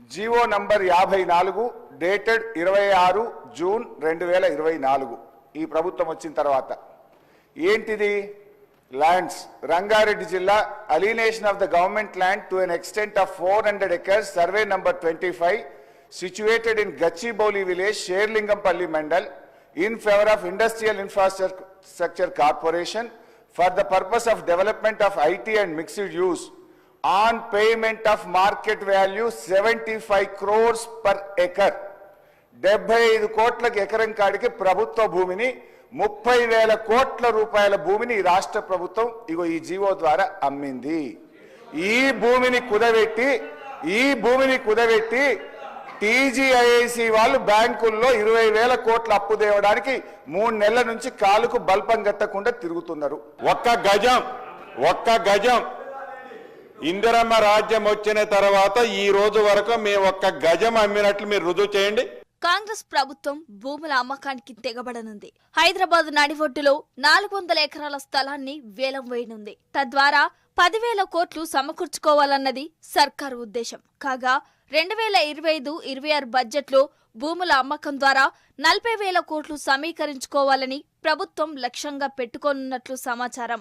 GO number 54 dated 26 June 2024 ఈ ప్రభుత్వం వచ్చిన తర్వాత ఏంటిది ల్యాండ్స్ రంగారెడ్డి జిల్లా alienation of the government land to an extent of 400 acres survey number 25 situated in Gachibowli village Sherlingampalli mandal in favor of Industrial Infrastructure Corporation for the purpose of development of IT and mixed use on payment of market value 75 crores per acre. 75 కోట్లకు ఎకరం కాడికి ప్రభుత్వ భూమిని 30,000 కోట్ల రూపాయల భూమిని రాష్ట్ర ప్రభుత్వం ఇగో ఈ జీవో ద్వారా అమ్మింది. ఈ భూమిని కుదబెట్టి టీజీఐఐసి వాళ్ళు బ్యాంకుల్లో 20,000 కోట్ల అప్పు తేవడానికి 3 నెలల నుంచి కాలుకు బల్పం గట్టకుండా తిరుగుతున్నారు. ఒక్క గజం ఇందిరమ్మ రాజ్యం వచ్చిన తర్వాత ఈ రోజు వరకు మేము ఒక్క గజం అమ్మినట్లు మీరు రుజువు చేయండి. కాంగ్రెస్ ప్రభుత్వం భూముల అమ్మకానికి తెగబడనుంది. హైదరాబాద్ నడిబొడ్డులో 400 ఎకరాల స్థలాన్ని వేలం వేయనుంది. తద్వారా 10,000 కోట్లు సమకూర్చుకోవాలన్నది సర్కారు ఉద్దేశం. కాగా 2025-26 బడ్జెట్లో భూముల అమ్మకం ద్వారా 40,000 కోట్లు సమీకరించుకోవాలని ప్రభుత్వం లక్ష్యంగా పెట్టుకోనున్నట్లు సమాచారం.